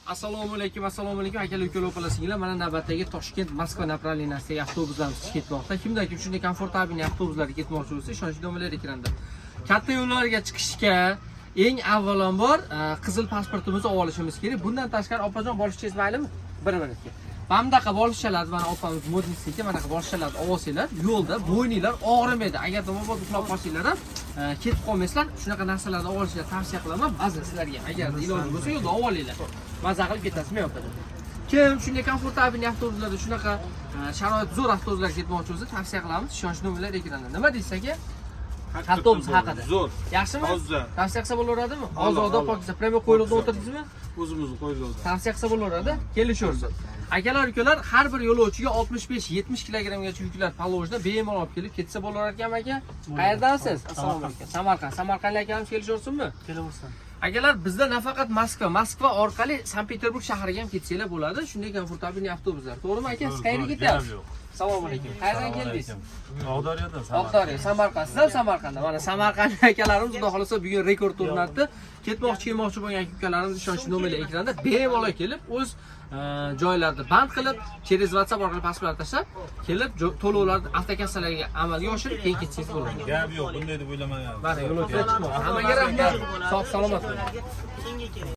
Assalomu alaykum akalar, ukalar, opa-singillar. Mana navbatdagi Toshkent Moskva направленияsidagi avtobuslarimiz ketmoqda. Kimdan kim shunday komfortabilniy avtobuslarga ketmoqchi bo'lsa, ishonchli nomerlar ekranda. Katta yo'llarga chiqishga eng avvalambor qizil pasportimizni olib olishimiz kerak. Bundan tashqari opajon borishingiz maylimi? 1 minutga. Bamdaqa bolishalarni mana opamiz modnisniki mana bu bolishalarni olsanglar, yo'lda bo'yninglar og'rimaydi. Agar tomobod uxlab qolsanglar ham ketib qolmaysizlar. Shunaqa narsalarni olishni tavsiya qilaman. Ba'zan sizlarga agar iloji bo'lsa yo'lda olib olinglar. Maza qilib ketasizmi yo'q? Kim shunday komfortabilniy avtobuslarda shunaqa sharoit zo'r avtobuslarga ketmoqchi bo'lsa, tavsiya qilamiz. Ishonchli nomerlar ekranda. Nima deysiz aka? Avtobus haqida. Zo'r. Yaxshimi? Hozir. Tavsiya qilsa bo'laveradimi? Ozoda pokiza, premo qo'yilib o'tirdingizmi? O'zimizni qo'yildi. Tavsiya qilsa bo'laveradi. Kelishaversin. Akalar, ukalar, har bir yo'lovchiga 65-70 kilogrammgacha yuklar palovjda bemalol olib kelib ketsa bo'lar ekan aka. Qayerdasiz? Assalomu alaykum. Samarqand. Samarqandlik akalarimiz kelishaversinmi? Kelaversin. Akalar, bizda nafaqat Moskva orqali Sankt-Peterburg shahriga ham ketsanglar bo'ladi. Shunday komfortabilniy avtobuslar. To'g'rimi aka? Siz qayerga ketyapsiz? Assalomu alaykum. Qayerdan keldingiz? Og'daryodan. Og'daryo, Samarqand. Sizlar Samarqandda. Mana Samarqandlik akalarimiz xudo xolasa bugun rekord o'rnatdi. Kelmoqchi bo'lgan akalarimiz ishonchli nomerlar ekranda bemalol kelib o'z joylarni band qilib, через WhatsApp orqali pasport tashlab, kelib to'lovlarni avtokassalarga amalga oshirib, keyin ketsangiz bo'ladi. Gap yo'q, bunday deb o'ylamagan. Mana yo'l o'tib chiqmoq. Hammaga rahmat. Sog' salomat bo'ling.